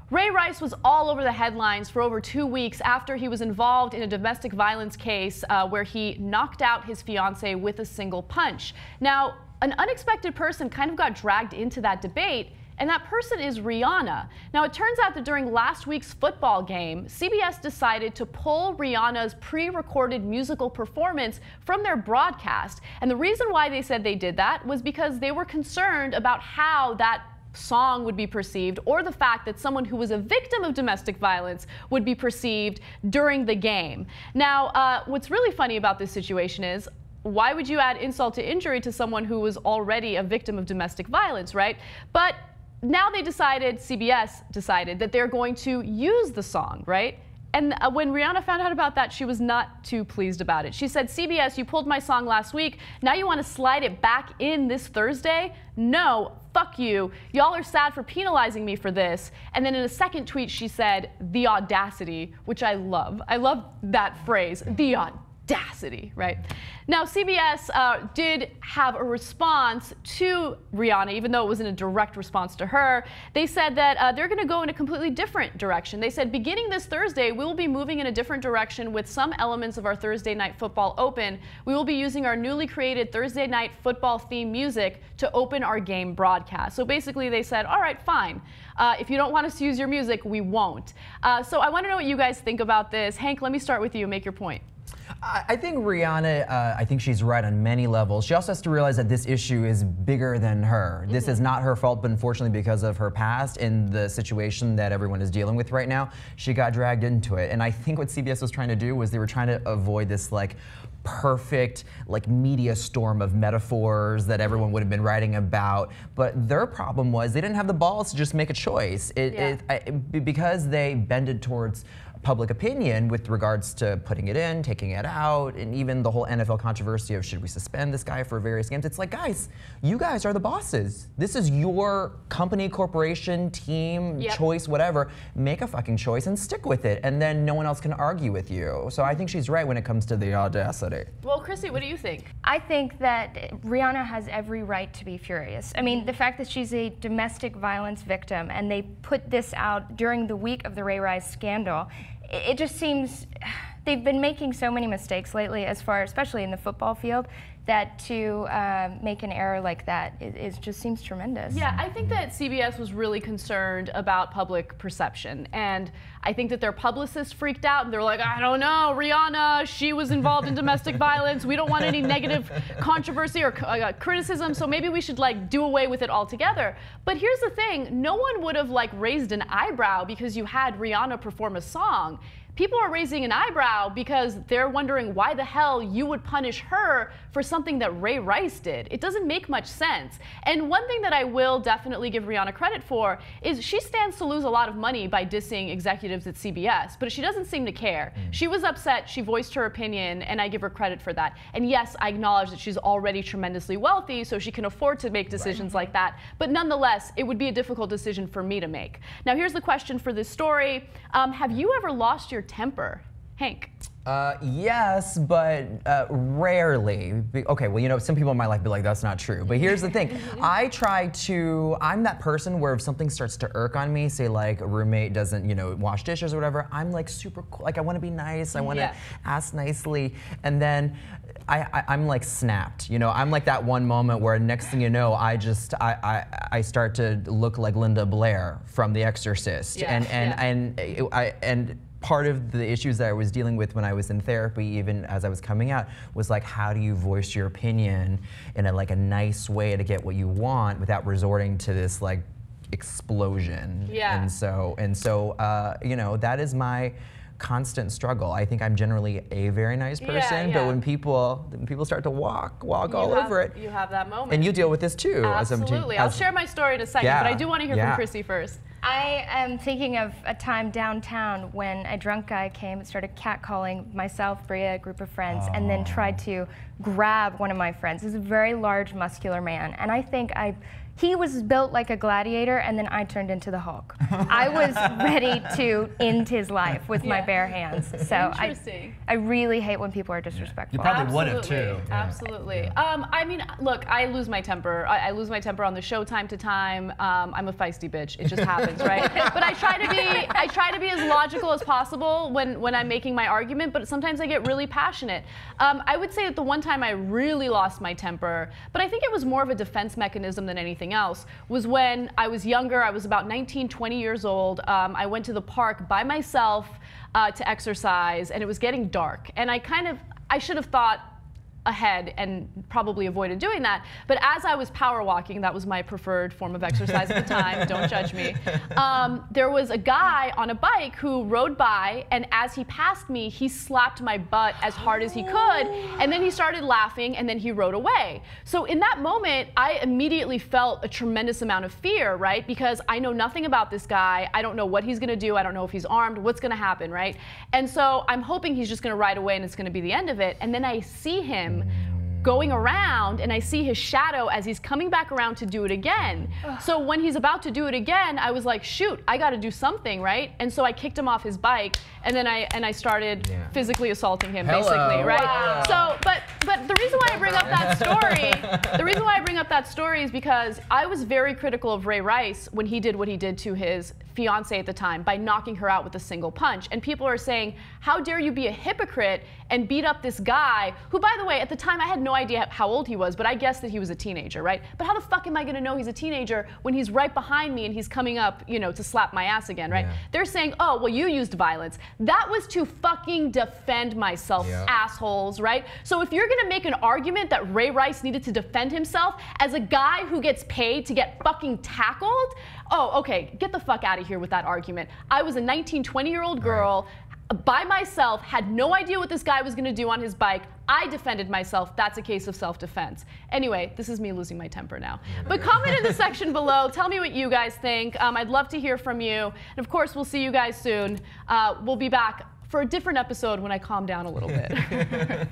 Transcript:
Ray Rice was all over the headlines for over 2 weeks after he was involved in a domestic violence case where he knocked out his fiancée with a single punch. Now, an unexpected person kind of got dragged into that debate, and that person is Rihanna. Now, it turns out that during last week's football game, CBS decided to pull Rihanna's pre-recorded musical performance from their broadcast. And the reason why they said they did that was because they were concerned about how that song would be perceived, or the fact that someone who was a victim of domestic violence would be perceived during the game. Now, what's really funny about this situation is, why would you add insult to injury to someone who was already a victim of domestic violence, right? But now CBS decided that they're going to use the song, right? And when Rihanna found out about that, she was not too pleased about it. She said, "CBS, you pulled my song last week. Now you want to slide it back in this Thursday? No, fuck you. Y'all are sad for penalizing me for this." And then in a second tweet, she said, "The audacity," which I love. I love that phrase, the audacity, right? Now, CBS did have a response to Rihanna, even though it wasn't a direct response to her. They said that they're going to go in a completely different direction. They said, beginning this Thursday, we will be moving in a different direction with some elements of our Thursday Night Football Open. We will be using our newly created Thursday Night Football theme music to open our game broadcast. So basically, they said, all right, fine. If you don't want us to use your music, we won't. So I want to know what you guys think about this. Hank, let me start with you. Make your point. I think Rihanna, I think she's right on many levels. She also has to realize that this issue is bigger than her. This is not her fault, but unfortunately because of her past and the situation that everyone is dealing with right now, she got dragged into it. And I think what CBS was trying to do was they were trying to avoid this perfect media storm of metaphors that everyone would have been writing about. But their problem was they didn't have the balls to just make a choice. Because they bended towards public opinion with regards to putting it in, taking it out, and even the whole NFL controversy of should we suspend this guy for various games. It's like, guys, you guys are the bosses. This is your company, corporation, team, choice, whatever. Make a fucking choice and stick with it, and then no one else can argue with you. So I think she's right when it comes to the audacity. Well, Chrissy, what do you think? I think that Rihanna has every right to be furious. I mean, the fact that she's a domestic violence victim and they put this out during the week of the Ray Rice scandal, it just seems they've been making so many mistakes lately, especially in the football field, that to make an error like that just seems tremendous. Yeah, I think that CBS was really concerned about public perception, and I think that their publicists freaked out and they're like, I don't know, Rihanna, she was involved in domestic violence. We don't want any negative controversy or criticism, so maybe we should do away with it altogether. But here's the thing, no one would have raised an eyebrow because you had Rihanna perform a song. People are raising an eyebrow because they're wondering why the hell you would punish her for something that Ray Rice did. It doesn't make much sense. And one thing that I will definitely give Rihanna credit for is she stands to lose a lot of money by dissing executives at CBS, but she doesn't seem to care. She was upset, she voiced her opinion, and I give her credit for that. And yes, I acknowledge that she's already tremendously wealthy, so she can afford to make decisions like that. But nonetheless, it would be a difficult decision for me to make. Now, here's the question for this story. Have you ever lost your temper? Hank? Yes, but rarely. Okay, well, some people in my life be like, that's not true. But here's the thing. I'm that person where if something starts to irk on me, say a roommate doesn't, wash dishes or whatever, I'm super cool. I want to be nice. I want to ask nicely. And then I'm snapped. I'm like that one moment where next thing you know, I start to look like Linda Blair from The Exorcist. And part of the issues that I was dealing with when I was in therapy, even as I was coming out, was how do you voice your opinion in a nice way to get what you want without resorting to this explosion. And so that is my constant struggle. I think I'm generally a very nice person, but when people start to walk all over it, you have that moment. And you deal with this too. Absolutely. I'll share my story in a second, but I do want to hear from Chrissy first. I am thinking of a time downtown when a drunk guy came and started catcalling myself, Bria, a group of friends, and then tried to grab one of my friends. He's a very large, muscular man, and I think I He was built like a gladiator, and then I turned into the Hulk. I was ready to end his life with my bare hands. So I really hate when people are disrespectful. You probably would have too. Absolutely. I mean, look, I lose my temper. I lose my temper on the show time to time. I'm a feisty bitch. It just happens, right? But I try to be as logical as possible when I'm making my argument. But sometimes I get really passionate. I would say that the one time I really lost my temper, but I think it was more of a defense mechanism than anything else, was when I was younger. I was about 19, 20 years old. I went to the park by myself to exercise, and it was getting dark. And I should have thought ahead and probably avoided doing that. But as I was power walking, that was my preferred form of exercise at the time, don't judge me, there was a guy on a bike who rode by, and as he passed me, he slapped my butt as hard as he could, and then he started laughing, and then he rode away. So in that moment, I immediately felt a tremendous amount of fear, right? Because I know nothing about this guy. I don't know what he's gonna do. I don't know if he's armed, what's gonna happen, right? And so I'm hoping he's just gonna ride away and it's gonna be the end of it. And then I see him going around, and I see his shadow as he's coming back around to do it again. So when he's about to do it again, I was like, shoot, I got to do something, right? And so I kicked him off his bike, and then I started physically assaulting him, basically, right? Wow. So, but the reason why I bring up that story, is because I was very critical of Ray Rice when he did what he did to his fiance at the time by knocking her out with a single punch. And people are saying, how dare you be a hypocrite and beat up this guy who, by the way, at the time I had no idea how old he was, but I guessed that he was a teenager, right? But how the fuck am I gonna know he's a teenager when he's right behind me and he's coming up, you know, to slap my ass again, right? They're saying, oh, well, you used violence. That was to fucking defend myself, assholes, right? So if you're gonna make an argument that Ray Rice needed to defend himself as a guy who gets paid to get fucking tackled, oh, okay, get the fuck out of here with that argument. I was a 19, 20-year-old girl, by myself, had no idea what this guy was gonna do on his bike. I defended myself. That's a case of self-defense. Anyway, this is me losing my temper now. But comment in the section below. Tell me what you guys think. I'd love to hear from you. And of course, we'll see you guys soon. We'll be back for a different episode when I calm down a little bit.